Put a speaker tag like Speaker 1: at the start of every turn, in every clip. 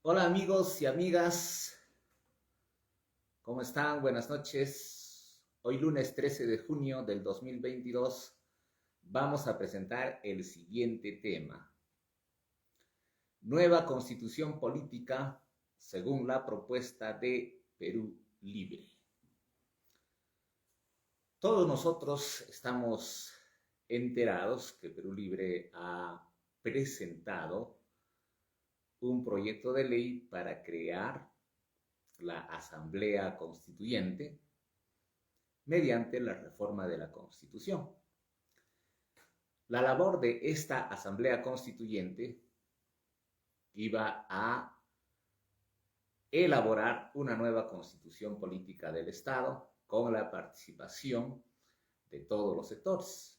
Speaker 1: Hola amigos y amigas, ¿cómo están? Buenas noches. Hoy lunes 13 de junio del 2022 vamos a presentar el siguiente tema. Nueva constitución política según la propuesta de Perú Libre. Todos nosotros estamos enterados que Perú Libre ha presentado un proyecto de ley para crear la Asamblea Constituyente mediante la reforma de la Constitución. La labor de esta Asamblea Constituyente iba a elaborar una nueva constitución política del Estado con la participación de todos los sectores.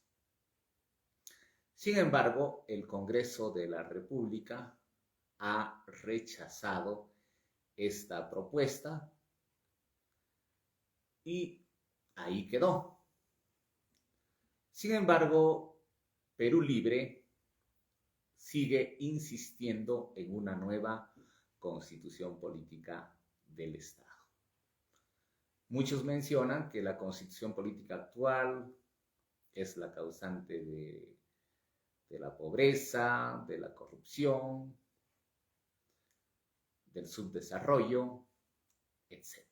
Speaker 1: Sin embargo, el Congreso de la República ha rechazado esta propuesta y ahí quedó. Sin embargo, Perú Libre sigue insistiendo en una nueva constitución política del Estado. Muchos mencionan que la constitución política actual es la causante de la pobreza, de la corrupción, del subdesarrollo, etc.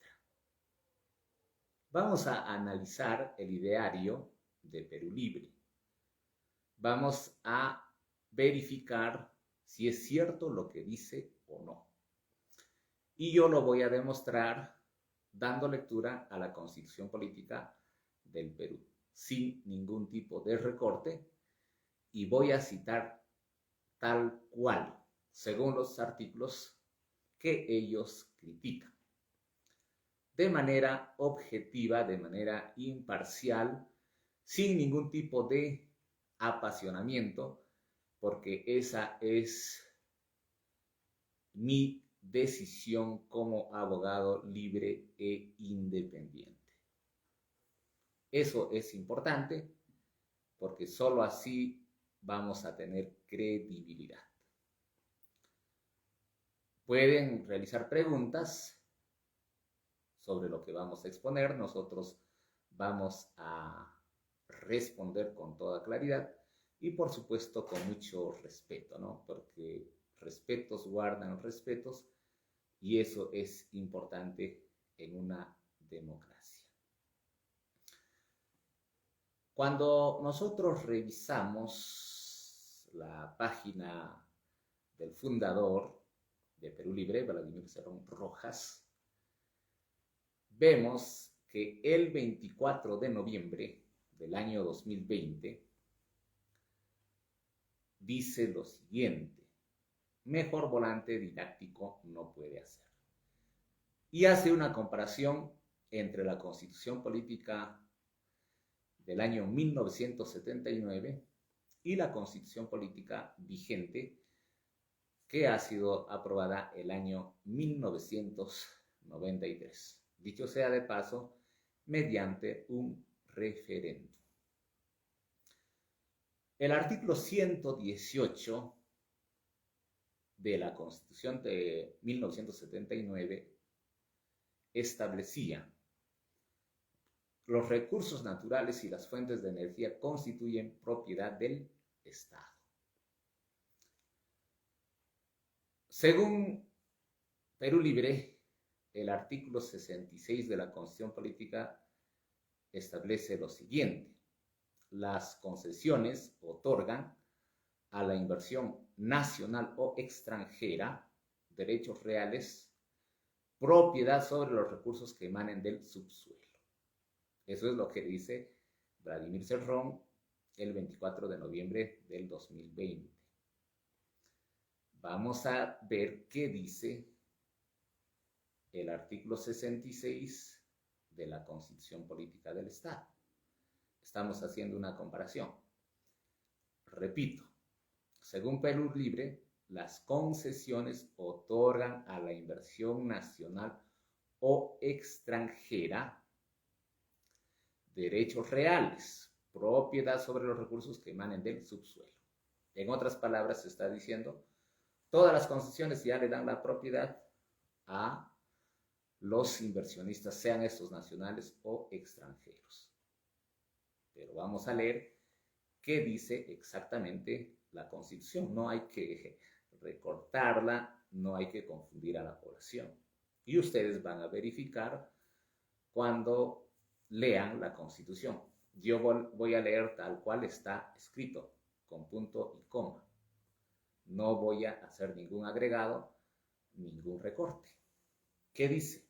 Speaker 1: Vamos a analizar el ideario de Perú Libre. Vamos a verificar si es cierto lo que dice o no. Y yo lo voy a demostrar dando lectura a la Constitución Política del Perú, sin ningún tipo de recorte, y voy a citar tal cual, según los artículos que ellos critican, de manera objetiva, de manera imparcial, sin ningún tipo de apasionamiento, porque esa es mi decisión como abogado libre e independiente. Eso es importante porque solo así vamos a tener credibilidad. Pueden realizar preguntas sobre lo que vamos a exponer. Nosotros vamos a responder con toda claridad y por supuesto con mucho respeto, ¿no? Porque respetos guardan respetos y eso es importante en una democracia. Cuando nosotros revisamos la página del fundador de Perú Libre, Vladimir Cerrón Rojas, vemos que el 24 de noviembre del año 2020 dice lo siguiente: mejor volante didáctico no puede hacer. Y hace una comparación entre la Constitución Política del año 1979 y la Constitución Política vigente que ha sido aprobada el año 1993. Dicho sea de paso, mediante un referéndum. El artículo 118 de la Constitución de 1979 establecía: los recursos naturales y las fuentes de energía constituyen propiedad del Estado. Según Perú Libre, el artículo 66 de la Constitución Política establece lo siguiente: las concesiones otorgan a la inversión nacional o extranjera derechos reales, propiedad sobre los recursos que emanen del subsuelo. Eso es lo que dice Vladimir Cerrón el 24 de noviembre del 2020. Vamos a ver qué dice el artículo 66 de la Constitución Política del Estado. Estamos haciendo una comparación. Repito, según Perú Libre, las concesiones otorgan a la inversión nacional o extranjera derechos reales, propiedad sobre los recursos que emanen del subsuelo. En otras palabras, se está diciendo Todas las concesiones ya le dan la propiedad a los inversionistas, sean estos nacionales o extranjeros. Pero vamos a leer qué dice exactamente la Constitución. No hay que recortarla, no hay que confundir a la población. Y ustedes van a verificar cuando lean la Constitución. Yo voy a leer tal cual está escrito, con punto y coma. No voy a hacer ningún agregado, ningún recorte. ¿Qué dice?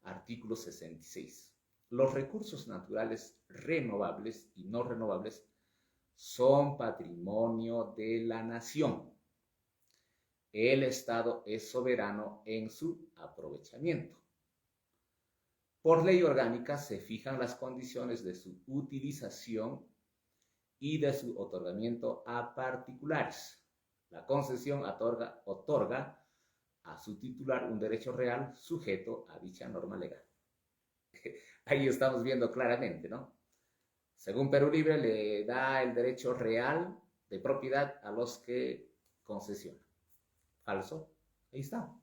Speaker 1: Artículo 66. Los recursos naturales renovables y no renovables son patrimonio de la nación. El Estado es soberano en su aprovechamiento. Por ley orgánica se fijan las condiciones de su utilización y de su otorgamiento a particulares. La concesión otorga a su titular un derecho real sujeto a dicha norma legal. Ahí estamos viendo claramente, ¿no? Según Perú Libre, le da el derecho real de propiedad a los que concesionan. Falso. Ahí está.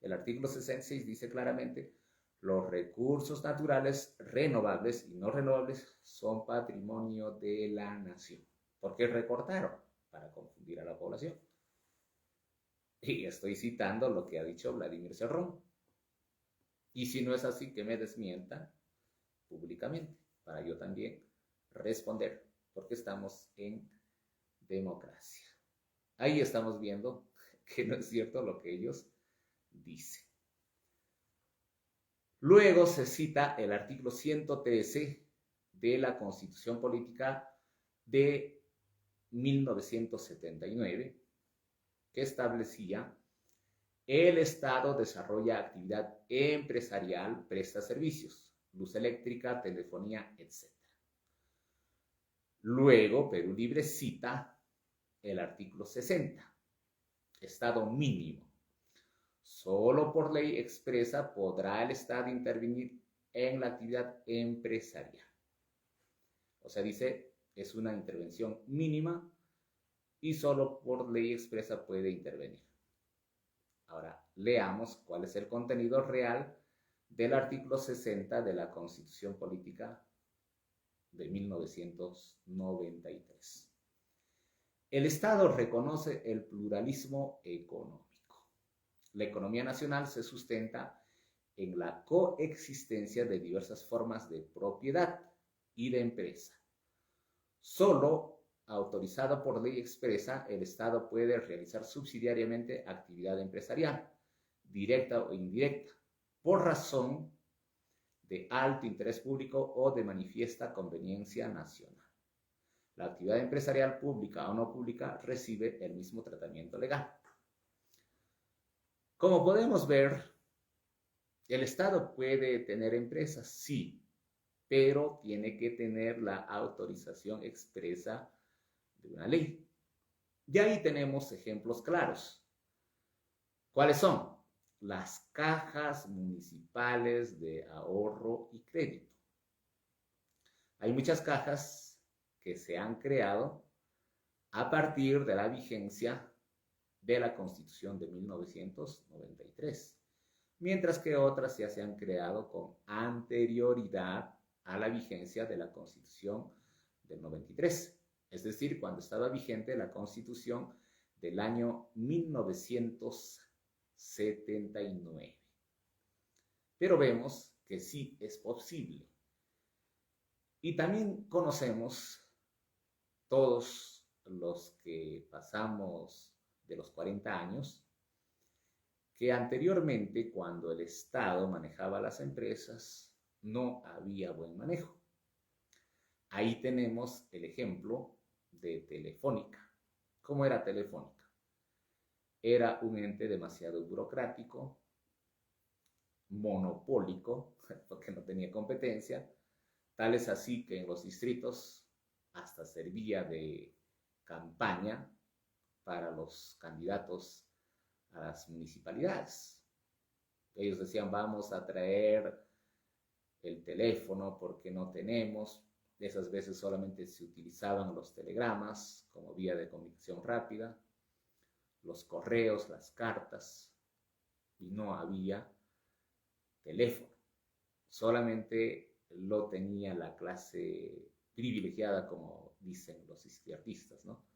Speaker 1: El artículo 66 dice claramente: los recursos naturales renovables y no renovables son patrimonio de la nación. ¿Por qué recortaron? Para confundir a la población. Y estoy citando lo que ha dicho Vladimir Cerrón. Y si no es así, que me desmienta públicamente, para yo también responder, porque estamos en democracia. Ahí estamos viendo que no es cierto lo que ellos dicen. Luego se cita el artículo 113 de la Constitución Política de 1979, que establecía: el Estado desarrolla actividad empresarial, presta servicios, luz eléctrica, telefonía, etc. Luego, Perú Libre cita el artículo 60, Estado mínimo. Solo por ley expresa podrá el Estado intervenir en la actividad empresarial. O sea, dice, es una intervención mínima y solo por ley expresa puede intervenir. Ahora, leamos cuál es el contenido real del artículo 60 de la Constitución Política de 1993. El Estado reconoce el pluralismo económico. La economía nacional se sustenta en la coexistencia de diversas formas de propiedad y de empresa. Solo autorizado por ley expresa, el Estado puede realizar subsidiariamente actividad empresarial, directa o indirecta, por razón de alto interés público o de manifiesta conveniencia nacional. La actividad empresarial, pública o no pública, recibe el mismo tratamiento legal. Como podemos ver, el Estado puede tener empresas, sí, pero tiene que tener la autorización expresa de una ley. Y ahí tenemos ejemplos claros. ¿Cuáles son? Las cajas municipales de ahorro y crédito. Hay muchas cajas que se han creado a partir de la vigencia de la Constitución de 1993, mientras que otras ya se han creado con anterioridad a la vigencia de la Constitución del 93, es decir, cuando estaba vigente la Constitución del año 1979. Pero vemos que sí es posible. Y también conocemos, todos los que pasamos de los 40 años, que anteriormente, cuando el Estado manejaba las empresas, no había buen manejo. Ahí tenemos el ejemplo de Telefónica. ¿Cómo era Telefónica? Era un ente demasiado burocrático, monopólico, porque no tenía competencia, tal es así que en los distritos hasta servía de campaña para los candidatos a las municipalidades. Ellos decían, vamos a traer el teléfono porque no tenemos. Esas veces solamente se utilizaban los telegramas como vía de comunicación rápida. los correos, las cartas, y no había teléfono. Solamente lo tenía la clase privilegiada, como dicen los izquierdistas, ¿no?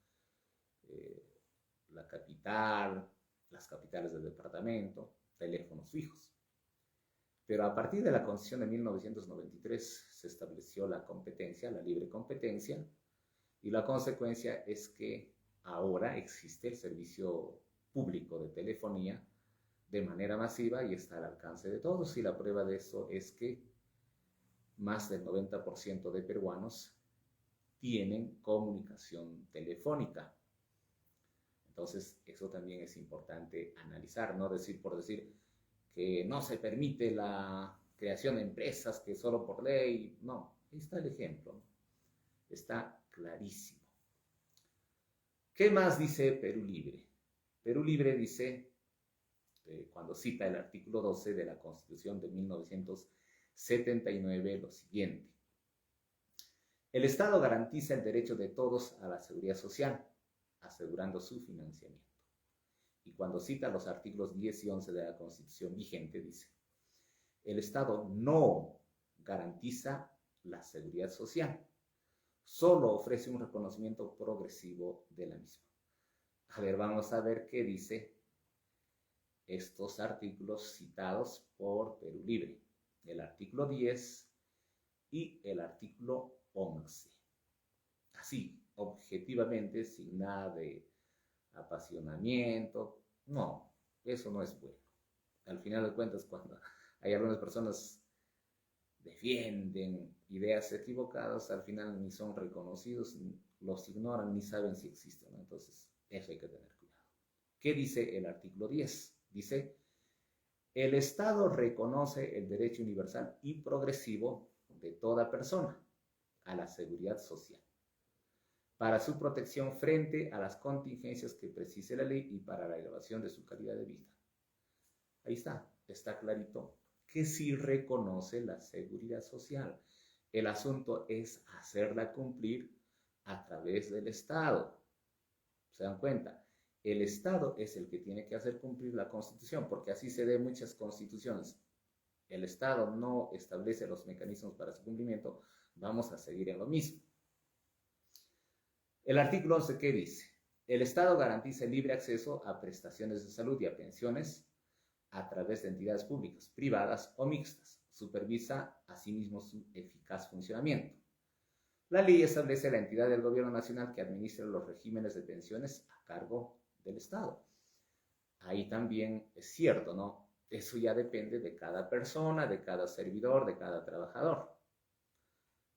Speaker 1: La capital, las capitales del departamento, teléfonos fijos. Pero a partir de la Constitución de 1993 se estableció la competencia, la libre competencia, y la consecuencia es que ahora existe el servicio público de telefonía de manera masiva y está al alcance de todos. Y la prueba de eso es que más del 90% de peruanos tienen comunicación telefónica. Entonces, eso también es importante analizar, no decir por decir que no se permite la creación de empresas, que solo por ley. No, ahí está el ejemplo. Está clarísimo. ¿Qué más dice Perú Libre? Perú Libre dice, cuando cita el artículo 12 de la Constitución de 1979, lo siguiente. El Estado garantiza el derecho de todos a la seguridad social, asegurando su financiamiento. Y cuando cita los artículos 10 y 11 de la Constitución vigente, dice, el Estado no garantiza la seguridad social, solo ofrece un reconocimiento progresivo de la misma. A ver, vamos a ver qué dice estos artículos citados por Perú Libre. El artículo 10 y el artículo 11. Así, objetivamente, sin nada de apasionamiento. No, eso no es bueno. Al final de cuentas, cuando hay algunas personas defienden ideas equivocadas, al final ni son reconocidos, los ignoran, ni saben si existen, ¿no? Entonces, eso hay que tener cuidado. ¿Qué dice el artículo 10? Dice, el Estado reconoce el derecho universal y progresivo de toda persona a la seguridad social, para su protección frente a las contingencias que precise la ley y para la elevación de su calidad de vida. Ahí está clarito que sí reconoce la seguridad social. El asunto es hacerla cumplir a través del Estado. ¿Se dan cuenta? El Estado es el que tiene que hacer cumplir la Constitución, porque así se den muchas constituciones. El Estado no establece los mecanismos para su cumplimiento, vamos a seguir en lo mismo. El artículo 11, ¿qué dice? El Estado garantiza el libre acceso a prestaciones de salud y a pensiones a través de entidades públicas, privadas o mixtas. Supervisa asimismo su eficaz funcionamiento. La ley establece la entidad del Gobierno Nacional que administra los regímenes de pensiones a cargo del Estado. Ahí también es cierto, ¿no? Eso ya depende de cada persona, de cada servidor, de cada trabajador.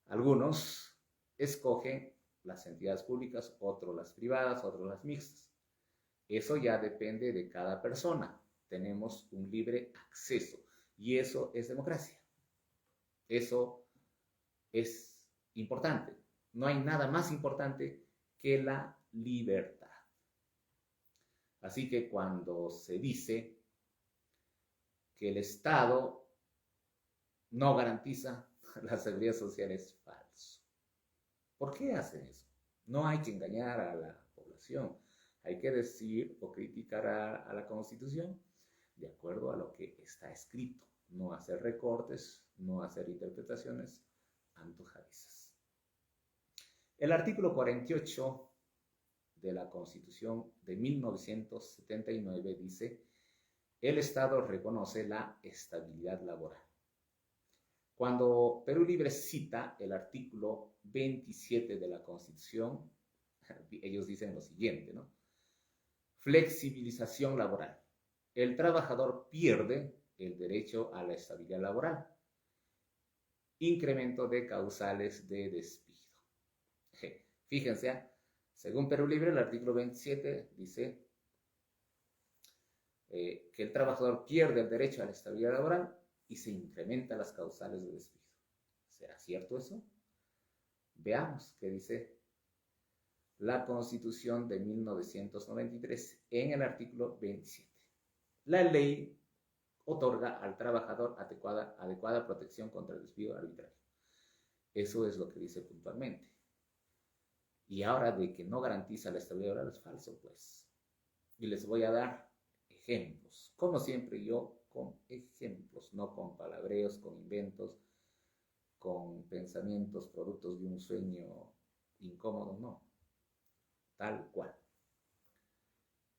Speaker 1: Algunos escogen las entidades públicas, otros las privadas, otros las mixtas. Eso ya depende de cada persona. Tenemos un libre acceso y eso es democracia. Eso es importante. No hay nada más importante que la libertad. Así que cuando se dice que el Estado no garantiza la seguridad social es falso. ¿Por qué hacen eso? No hay que engañar a la población. Hay que decir o criticar a la Constitución de acuerdo a lo que está escrito. No hacer recortes, no hacer interpretaciones antojadizas. El artículo 48 de la Constitución de 1979 dice: el Estado reconoce la estabilidad laboral. Cuando Perú Libre cita el artículo 27 de la Constitución, ellos dicen lo siguiente, ¿no? Flexibilización laboral. El trabajador pierde el derecho a la estabilidad laboral. Incremento de causales de despido. Fíjense, según Perú Libre, el artículo 27 dice que el trabajador pierde el derecho a la estabilidad laboral y se incrementan las causales de despido. ¿Será cierto eso? Veamos qué dice la Constitución de 1993 en el artículo 27. La ley otorga al trabajador adecuada protección contra el despido arbitrario. Eso es lo que dice puntualmente. Y ahora de que no garantiza la estabilidad laboral es falso, pues. Y les voy a dar ejemplos. Como siempre yo, con ejemplos, no con palabreos, con inventos, con pensamientos productos de un sueño incómodo, no. Tal cual.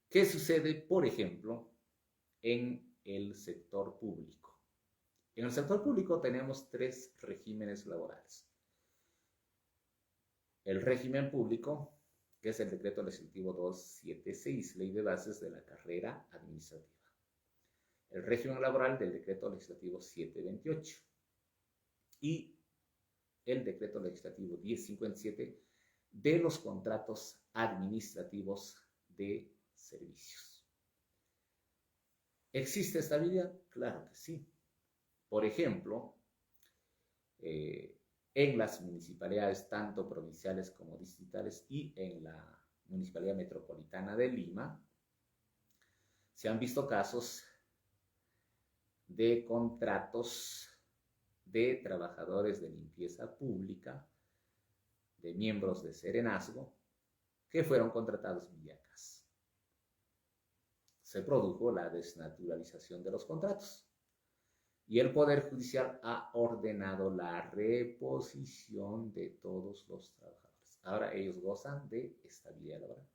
Speaker 1: ¿Qué sucede, por ejemplo, en el sector público? En el sector público tenemos 3 regímenes laborales. El régimen público, que es el decreto legislativo 276, Ley de Bases de la Carrera Administrativa. El régimen laboral del decreto legislativo 728 y el decreto legislativo 1057 de los contratos administrativos de servicios. ¿Existe estabilidad? Claro que sí. Por ejemplo, en las municipalidades tanto provinciales como distritales y en la Municipalidad Metropolitana de Lima, se han visto casos de contratos de trabajadores de limpieza pública, de miembros de Serenazgo, que fueron contratados vía CAS. Se produjo la desnaturalización de los contratos y el Poder Judicial ha ordenado la reposición de todos los trabajadores. Ahora ellos gozan de estabilidad laboral.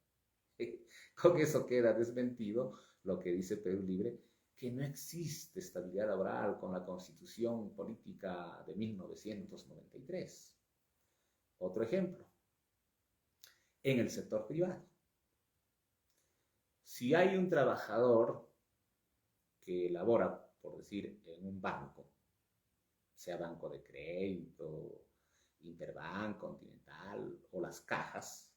Speaker 1: Con eso queda desmentido lo que dice Perú Libre, que no existe estabilidad laboral con la Constitución Política de 1993. Otro ejemplo, en el sector privado. Si hay un trabajador que labora, por decir, en un banco, sea banco de crédito, Interbank, Continental o las cajas,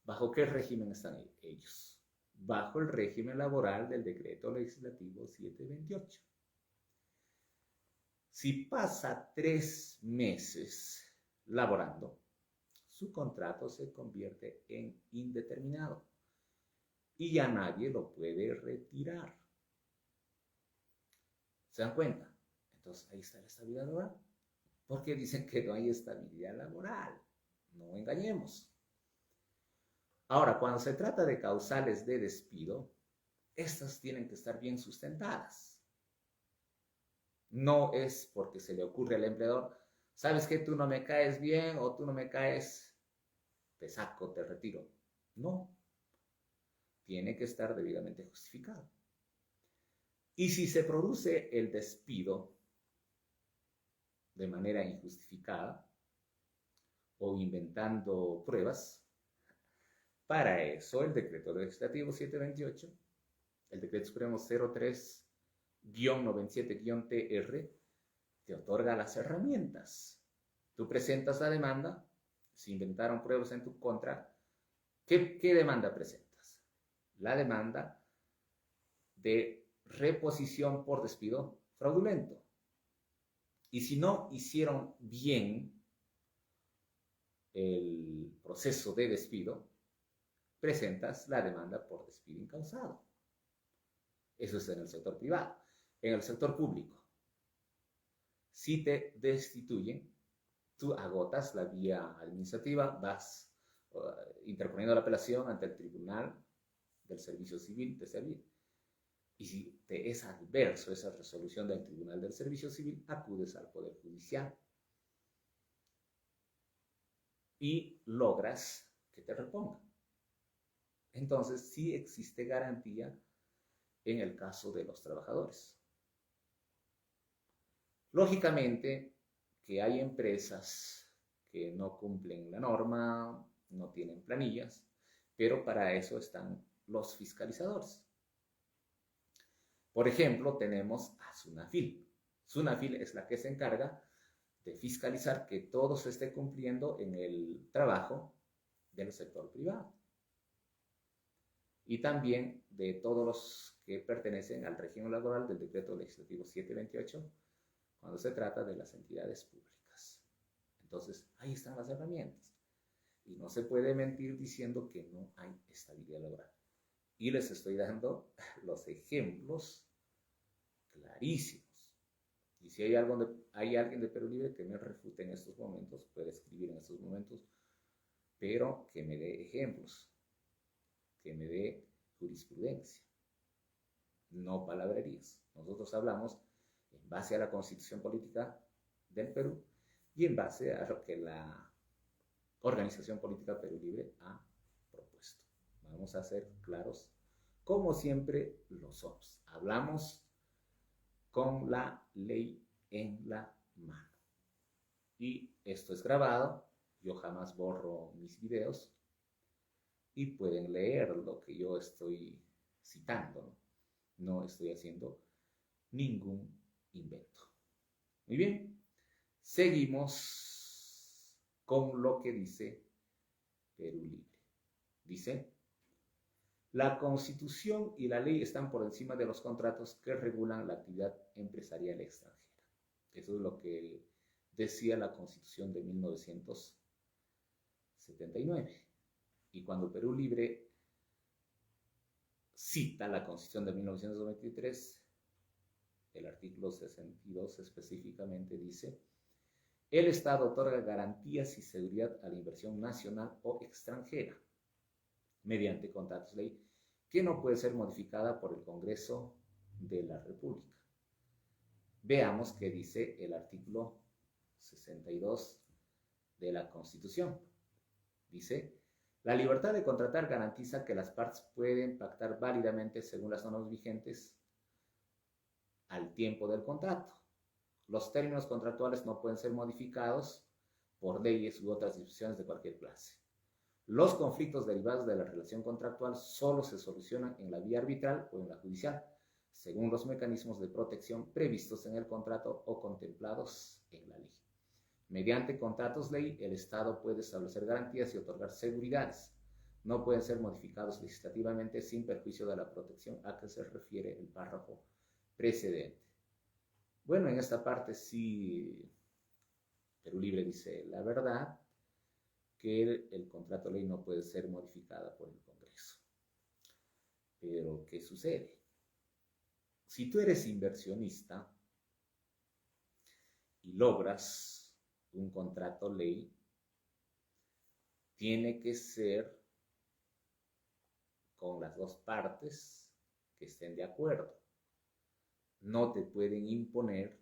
Speaker 1: ¿bajo qué régimen están ellos? Bajo el régimen laboral del decreto legislativo 728. Si pasa 3 meses laborando, su contrato se convierte en indeterminado y ya nadie lo puede retirar. ¿Se dan cuenta? Entonces ahí está la estabilidad laboral. Porque dicen que no hay estabilidad laboral. No engañemos. Ahora, cuando se trata de causales de despido, estas tienen que estar bien sustentadas. No es porque se le ocurre al empleador, ¿sabes que tú no me caes bien o tú no me caes, te saco, te retiro? No. Tiene que estar debidamente justificado. Y si se produce el despido de manera injustificada o inventando pruebas, para eso el decreto legislativo 728, el decreto supremo 03-97-TR, te otorga las herramientas. Tú presentas la demanda, se inventaron pruebas en tu contra, ¿qué demanda presentas? La demanda de reposición por despido fraudulento. Y si no hicieron bien el proceso de despido, presentas la demanda por despido incausado. Eso es en el sector privado. En el sector público, si te destituyen, tú agotas la vía administrativa, vas interponiendo la apelación ante el Tribunal del Servicio Civil de Servir. Y si te es adverso esa resolución del Tribunal del Servicio Civil, acudes al Poder Judicial y logras que te repongan. Entonces, sí existe garantía en el caso de los trabajadores. Lógicamente que hay empresas que no cumplen la norma, no tienen planillas, pero para eso están los fiscalizadores. Por ejemplo, tenemos a Sunafil. Sunafil es la que se encarga de fiscalizar que todo se esté cumpliendo en el trabajo del sector privado. Y también de todos los que pertenecen al régimen laboral del decreto legislativo 728, cuando se trata de las entidades públicas. Entonces, ahí están las herramientas. Y no se puede mentir diciendo que no hay estabilidad laboral. Y les estoy dando los ejemplos clarísimos. Y si hay alguien de Perú Libre que me refute en estos momentos, puede escribir en estos momentos, pero que me dé ejemplos, que me dé jurisprudencia, no palabrerías. Nosotros hablamos en base a la Constitución Política del Perú y en base a lo que la Organización Política Perú Libre ha propuesto. Vamos a ser claros, como siempre lo somos. Hablamos con la ley en la mano. Y esto es grabado, yo jamás borro mis videos y pueden leer lo que yo estoy citando, ¿no? No estoy haciendo ningún invento. Muy bien, seguimos con lo que dice Perú Libre. Dice: la Constitución y la ley están por encima de los contratos que regulan la actividad empresarial extranjera. Eso es lo que decía la Constitución de 1979. Y cuando Perú Libre cita la Constitución de 1993, el artículo 62 específicamente dice: el Estado otorga garantías y seguridad a la inversión nacional o extranjera mediante contratos ley que no puede ser modificada por el Congreso de la República. Veamos qué dice el artículo 62 de la Constitución. Dice: la libertad de contratar garantiza que las partes pueden pactar válidamente según las normas vigentes al tiempo del contrato. Los términos contractuales no pueden ser modificados por leyes u otras disposiciones de cualquier clase. Los conflictos derivados de la relación contractual solo se solucionan en la vía arbitral o en la judicial, según los mecanismos de protección previstos en el contrato o contemplados en la ley. Mediante contratos ley, el Estado puede establecer garantías y otorgar seguridades. No pueden ser modificados legislativamente sin perjuicio de la protección a que se refiere el párrafo precedente. Bueno, en esta parte sí, Perú Libre dice la verdad, que el contrato ley no puede ser modificada por el Congreso. Pero, ¿qué sucede? Si tú eres inversionista y logras un contrato ley, tiene que ser con las dos partes que estén de acuerdo. No te pueden imponer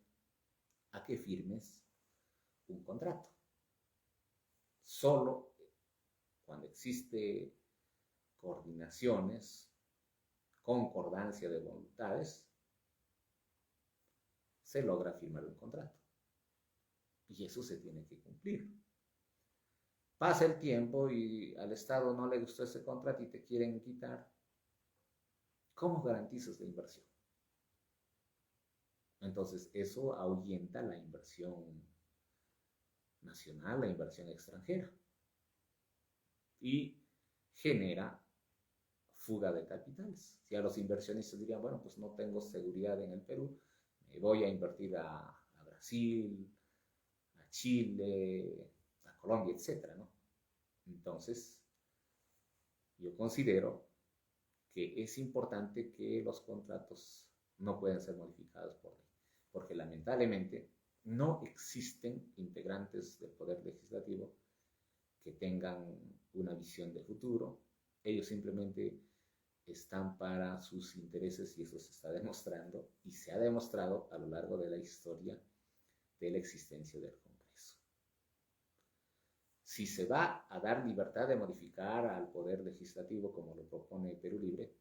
Speaker 1: a que firmes un contrato. Solo cuando existe coordinaciones, concordancia de voluntades, se logra firmar un contrato. Y eso se tiene que cumplir. Pasa el tiempo y al Estado no le gustó ese contrato y te quieren quitar. ¿Cómo garantizas la inversión? Entonces, eso ahuyenta la inversión nacional, la inversión extranjera. Y genera fuga de capitales. Si a los inversionistas dirían, bueno, pues no tengo seguridad en el Perú, me voy a invertir a Brasil, a Chile, a Colombia, etcétera, ¿no? Entonces, yo considero que es importante que los contratos no pueden ser modificados por ley, porque lamentablemente no existen integrantes del Poder Legislativo que tengan una visión de futuro. Ellos simplemente están para sus intereses y eso se está demostrando y se ha demostrado a lo largo de la historia de la existencia del Congreso. Si se va a dar libertad de modificar al Poder Legislativo como lo propone Perú Libre,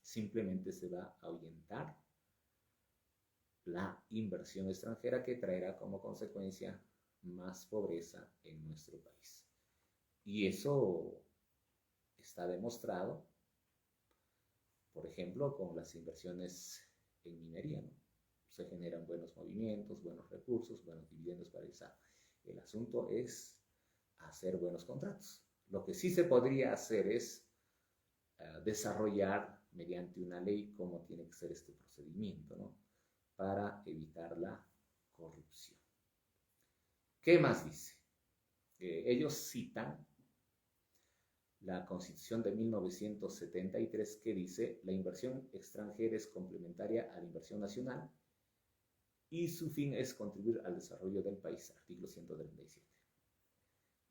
Speaker 1: simplemente se va a ahuyentar la inversión extranjera que traerá como consecuencia más pobreza en nuestro país. Y eso está demostrado, por ejemplo, con las inversiones en minería, ¿no? Se generan buenos movimientos, buenos recursos, buenos dividendos para el Estado. El asunto es hacer buenos contratos. Lo que sí se podría hacer es desarrollar mediante una ley cómo tiene que ser este procedimiento, ¿no? Para evitar la corrupción. ¿Qué más dice? Ellos citan la Constitución de 1973 que dice: la inversión extranjera es complementaria a la inversión nacional y su fin es contribuir al desarrollo del país, artículo 137.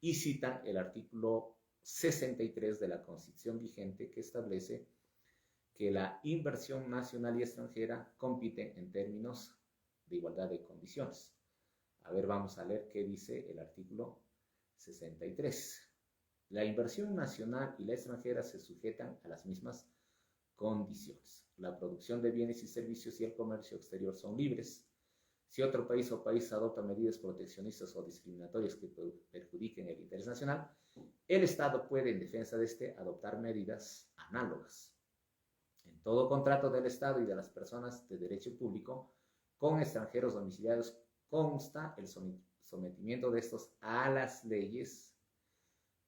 Speaker 1: Y citan el artículo 63 de la Constitución vigente, que establece que la inversión nacional y extranjera compiten en términos de igualdad de condiciones. A ver, vamos a leer qué dice el artículo 63. La inversión nacional y la extranjera se sujetan a las mismas condiciones. La producción de bienes y servicios y el comercio exterior son libres. Si otro país o país adopta medidas proteccionistas o discriminatorias que perjudiquen el interés nacional, el Estado puede, en defensa de este, adoptar medidas análogas. En todo contrato del Estado y de las personas de derecho público con extranjeros domiciliados consta el sometimiento de estos a las leyes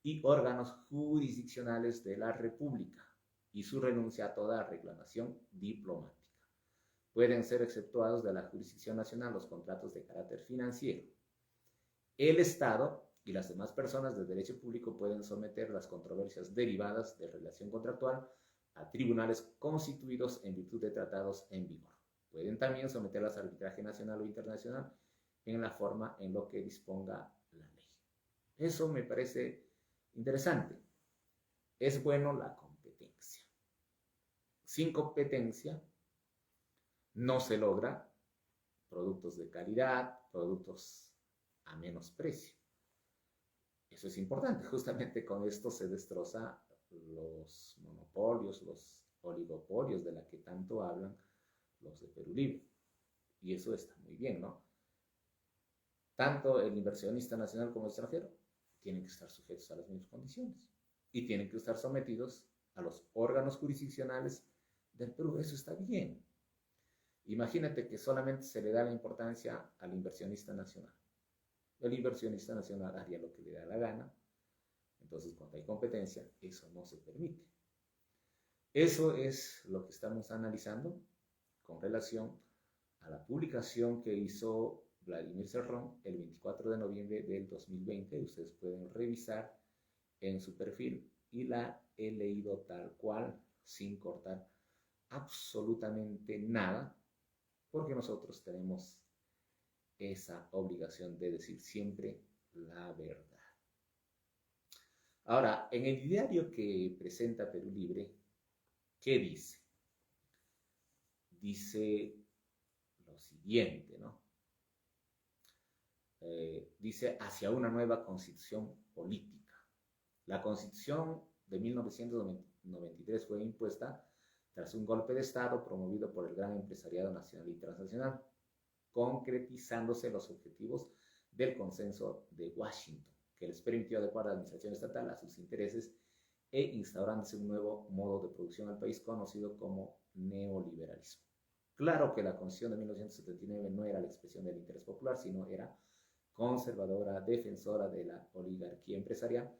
Speaker 1: y órganos jurisdiccionales de la República y su renuncia a toda reclamación diplomática. Pueden ser exceptuados de la jurisdicción nacional los contratos de carácter financiero. El Estado y las demás personas de derecho público pueden someter las controversias derivadas de relación contractual a tribunales constituidos en virtud de tratados en vigor. Pueden también someterlas a arbitraje nacional o internacional en la forma en lo que disponga la ley. Eso me parece interesante. Es bueno la competencia. Sin competencia no se logra productos de calidad, productos a menos precio. Eso es importante. Justamente con esto se destroza los monopolios, los oligopolios de la que tanto hablan los de Perú Libre. Y eso está muy bien, ¿no? Tanto el inversionista nacional como el extranjero tienen que estar sujetos a las mismas condiciones y tienen que estar sometidos a los órganos jurisdiccionales del Perú. Eso está bien. Imagínate que solamente se le da la importancia al inversionista nacional. El inversionista nacional haría lo que le da la gana. Entonces, cuando hay competencia, eso no se permite. Eso es lo que estamos analizando con relación a la publicación que hizo Vladimir Cerrón el 24 de noviembre del 2020. Ustedes pueden revisar en su perfil y la he leído tal cual, sin cortar absolutamente nada, porque nosotros tenemos esa obligación de decir siempre la verdad. Ahora, en el diario que presenta Perú Libre, ¿qué dice? Dice lo siguiente, ¿no? Dice hacia una nueva constitución política. La constitución de 1993 fue impuesta tras un golpe de Estado promovido por el gran empresariado nacional y transnacional, concretizándose los objetivos del consenso de Washington, que les permitió adecuar la administración estatal a sus intereses e instaurándose un nuevo modo de producción al país conocido como neoliberalismo. Claro que la Constitución de 1979 no era la expresión del interés popular, sino era conservadora, defensora de la oligarquía empresarial,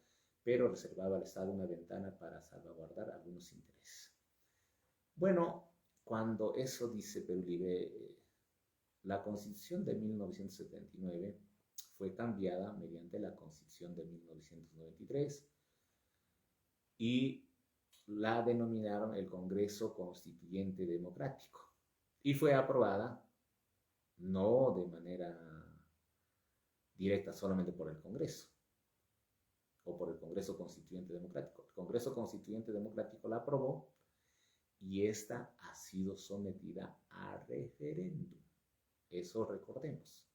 Speaker 1: pero reservaba al Estado una ventana para salvaguardar algunos intereses. Bueno, cuando eso dice Perú Libre, la Constitución de 1979 fue cambiada mediante la Constitución de 1993 y la denominaron el Congreso Constituyente Democrático y fue aprobada no de manera directa solamente por el Congreso o por el Congreso Constituyente Democrático. El Congreso Constituyente Democrático la aprobó y esta ha sido sometida a referéndum. Eso recordemos.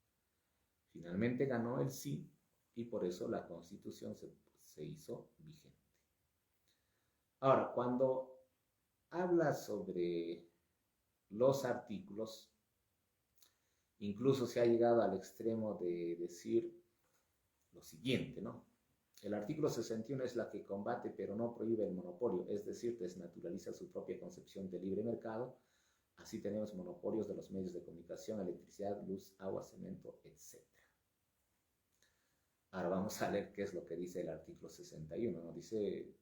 Speaker 1: Finalmente ganó el sí y por eso la Constitución se hizo vigente. Ahora, cuando habla sobre los artículos, incluso se ha llegado al extremo de decir lo siguiente, ¿no? El artículo 61 es la que combate pero no prohíbe el monopolio, es decir, desnaturaliza su propia concepción de libre mercado. Así tenemos monopolios de los medios de comunicación, electricidad, luz, agua, cemento, etc. Ahora vamos a leer qué es lo que dice el artículo 61, ¿no? Dice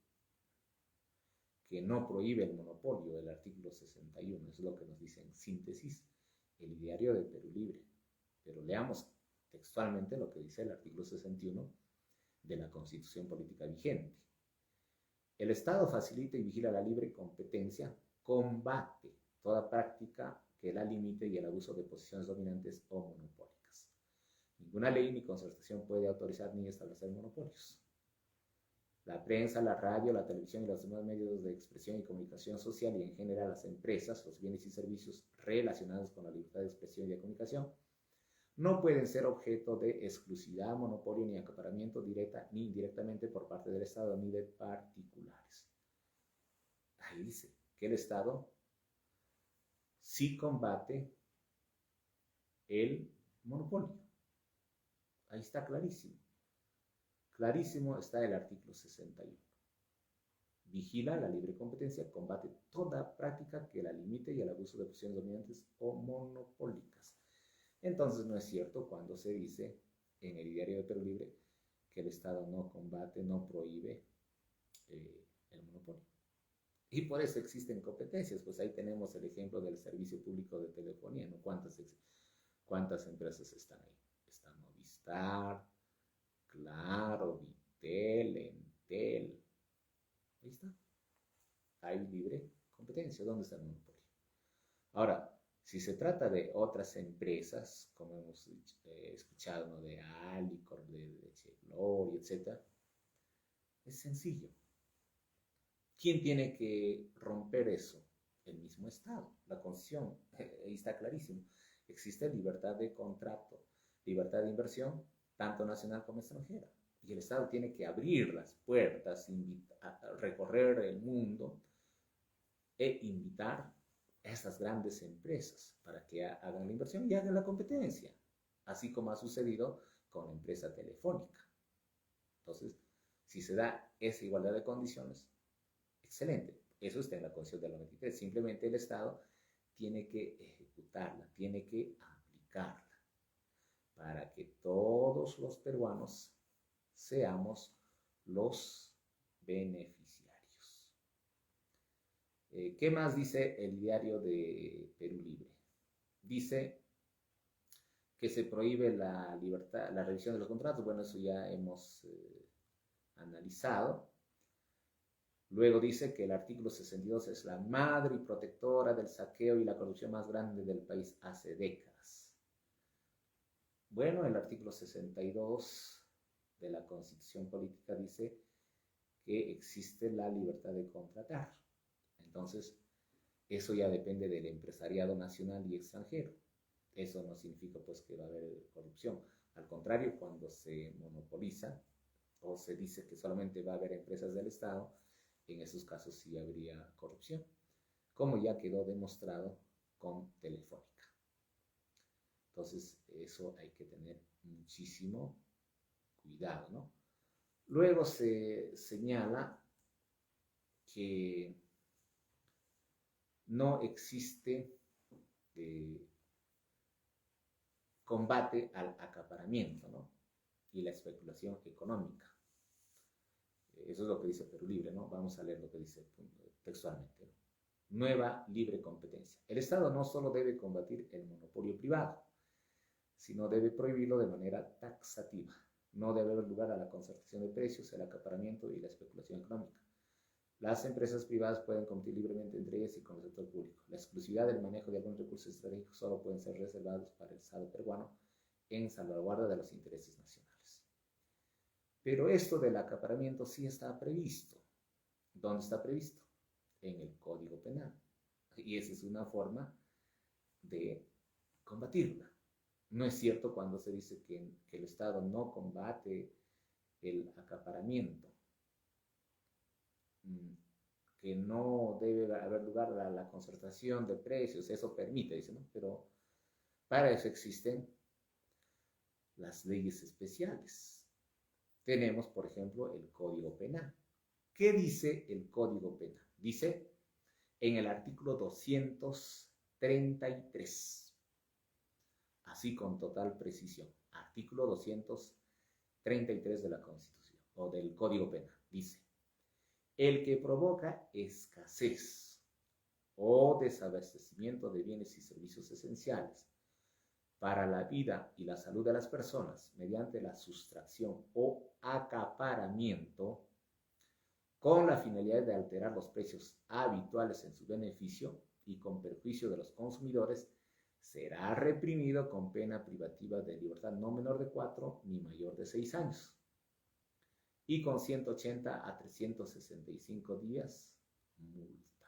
Speaker 1: que no prohíbe el monopolio, el artículo 61, es lo que nos dice en síntesis el diario de Perú Libre. Pero leamos textualmente lo que dice el artículo 61 de la Constitución Política vigente. El Estado facilita y vigila la libre competencia, combate toda práctica que la limite y el abuso de posiciones dominantes o monopólicas. Ninguna ley ni concertación puede autorizar ni establecer monopolios. La prensa, la radio, la televisión y los demás medios de expresión y comunicación social y en general las empresas, los bienes y servicios relacionados con la libertad de expresión y de comunicación no pueden ser objeto de exclusividad, monopolio ni acaparamiento directa ni indirectamente por parte del Estado ni de particulares. Ahí dice que el Estado sí combate el monopolio. Ahí está clarísimo. Clarísimo está el artículo 61. Vigila la libre competencia, combate toda práctica que la limite y el abuso de posiciones dominantes o monopólicas. Entonces no es cierto cuando se dice en el Diario de Perú Libre que el Estado no combate, no prohíbe el monopolio. Y por eso existen competencias, pues ahí tenemos el ejemplo del servicio público de telefonía, ¿no? ¿Cuántas empresas están ahí? Está Movistar, Claro, Vitel, Entel. Ahí está. Hay libre competencia. ¿Dónde está el monopolio? Ahora, si se trata de otras empresas, como hemos escuchado, ¿no? De Alicor, de Gloria, etc., es sencillo. ¿Quién tiene que romper eso? El mismo Estado, la Constitución. Ahí está clarísimo. Existe libertad de contrato, libertad de inversión, tanto nacional como extranjera. Y el Estado tiene que abrir las puertas, recorrer el mundo e invitar a estas grandes empresas para que hagan la inversión y hagan la competencia, así como ha sucedido con la empresa telefónica. Entonces, si se da esa igualdad de condiciones, excelente. Eso está en la Constitución del 93. Simplemente el Estado tiene que ejecutarla, tiene que aplicarla para que todos los peruanos seamos los beneficiarios. ¿Qué más dice el Diario de Perú Libre? Dice que se prohíbe la libertad, la revisión de los contratos. Bueno, eso ya hemos analizado. Luego dice que el artículo 62 es la madre y protectora del saqueo y la corrupción más grande del país hace décadas. Bueno, el artículo 62 de la Constitución Política dice que existe la libertad de contratar. Entonces, eso ya depende del empresariado nacional y extranjero. Eso no significa pues que va a haber corrupción. Al contrario, cuando se monopoliza o se dice que solamente va a haber empresas del Estado, en esos casos sí habría corrupción, como ya quedó demostrado con Telefónica. Entonces, eso hay que tener muchísimo cuidado, ¿no? Luego se señala que no existe combate al acaparamiento, ¿no? Y la especulación económica. Eso es lo que dice Perú Libre, ¿no? Vamos a leer lo que dice textualmente, ¿no? Nueva libre competencia. El Estado no solo debe combatir el monopolio privado, sino debe prohibirlo de manera taxativa. No debe haber lugar a la concertación de precios, el acaparamiento y la especulación económica. Las empresas privadas pueden competir libremente entre ellas y con el sector público. La exclusividad del manejo de algunos recursos estratégicos solo pueden ser reservados para el Estado peruano en salvaguarda de los intereses nacionales. Pero esto del acaparamiento sí está previsto. ¿Dónde está previsto? En el Código Penal. Y esa es una forma de combatirla. No es cierto cuando se dice que el Estado no combate el acaparamiento, que no debe haber lugar a la concertación de precios, eso permite, dice, ¿no? Pero para eso existen las leyes especiales. Tenemos, por ejemplo, el Código Penal. ¿Qué dice el Código Penal? Dice en el artículo 233, así con total precisión, artículo 233 de la Constitución o del Código Penal, dice: el que provoca escasez o desabastecimiento de bienes y servicios esenciales para la vida y la salud de las personas mediante la sustracción o acaparamiento con la finalidad de alterar los precios habituales en su beneficio y con perjuicio de los consumidores, será reprimido con pena privativa de libertad no menor de 4 ni mayor de 6 años. y con 180 a 365 días multa.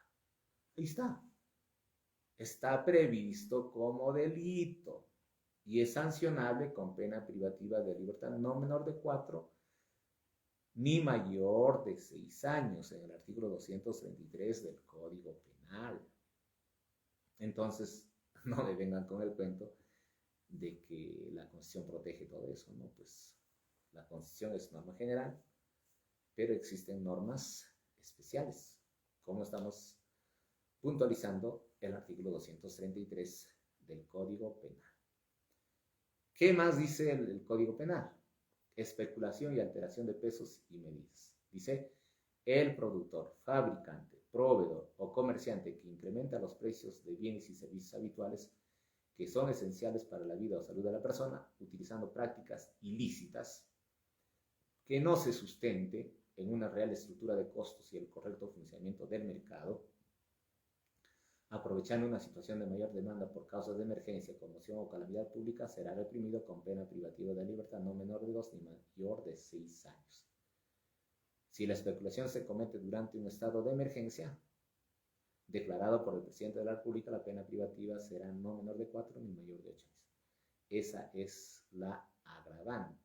Speaker 1: Ahí está. Está previsto como delito y es sancionable con pena privativa de libertad no menor de 4 ni mayor de 6 años en el artículo 233 del Código Penal. Entonces, no me vengan con el cuento de que la Constitución protege todo eso, ¿no? Pues la Constitución es norma general, pero existen normas especiales, como estamos puntualizando el artículo 233 del Código Penal. ¿Qué más dice el Código Penal? Especulación y alteración de pesos y medidas. Dice, el productor, fabricante, proveedor o comerciante que incrementa los precios de bienes y servicios habituales que son esenciales para la vida o salud de la persona, utilizando prácticas ilícitas que no se sustente en una real estructura de costos y el correcto funcionamiento del mercado, aprovechando una situación de mayor demanda por causas de emergencia, conmoción o calamidad pública, será reprimido con pena privativa de libertad no menor de 2 ni mayor de 6 años. Si la especulación se comete durante un estado de emergencia declarado por el presidente de la República, la pena privativa será no menor de 4 ni mayor de 8 años. Esa es la agravante.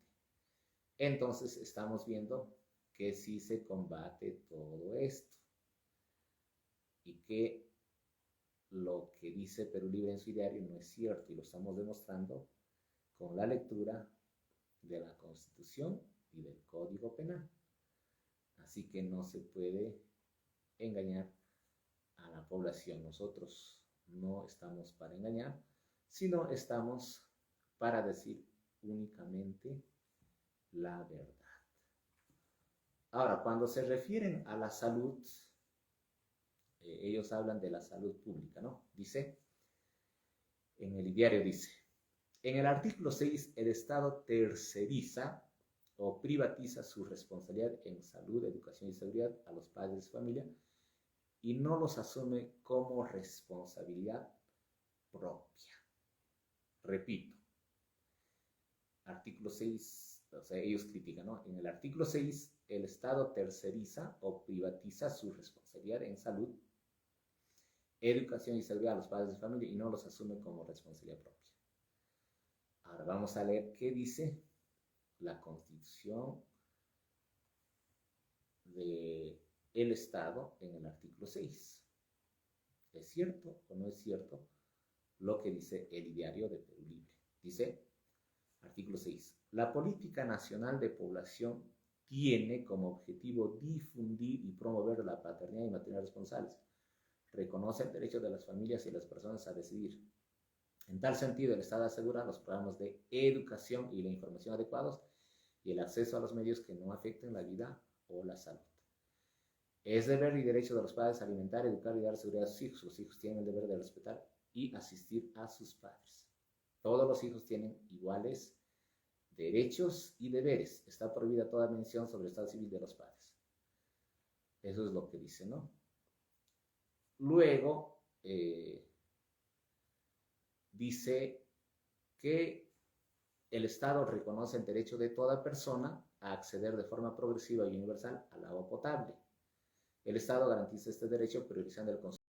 Speaker 1: Entonces estamos viendo que sí se combate todo esto y que lo que dice Perú Libre en su diario no es cierto, y lo estamos demostrando con la lectura de la Constitución y del Código Penal. Así que no se puede engañar a la población. Nosotros no estamos para engañar, sino estamos para decir únicamente la verdad. Ahora, cuando se refieren a la salud, ellos hablan de la salud pública, ¿no? Dice, en el diario dice, en el artículo 6, el Estado terceriza o privatiza su responsabilidad en salud, educación y seguridad a los padres de familia y no los asume como responsabilidad propia. Repito, artículo 6, o sea, ellos critican, ¿no? En el artículo 6, el Estado terceriza o privatiza su responsabilidad en salud, educación y seguridad a los padres de familia y no los asume como responsabilidad propia. Ahora vamos a leer qué dice la Constitución del Estado en el artículo 6. ¿Es cierto o no es cierto lo que dice el diario de Perú Libre? Dice, artículo 6, la política nacional de población tiene como objetivo difundir y promover la paternidad y maternidad responsables. Reconoce el derecho de las familias y las personas a decidir. En tal sentido, el Estado asegura los programas de educación y la información adecuados y el acceso a los medios que no afecten la vida o la salud. Es deber y derecho de los padres alimentar, educar y dar seguridad a sus hijos. Los hijos tienen el deber de respetar y asistir a sus padres. Todos los hijos tienen iguales derechos y deberes. Está prohibida toda mención sobre el estado civil de los padres. Eso es lo que dice, ¿no? Luego, dice que el Estado reconoce el derecho de toda persona a acceder de forma progresiva y universal al agua potable. El Estado garantiza este derecho priorizando el consumo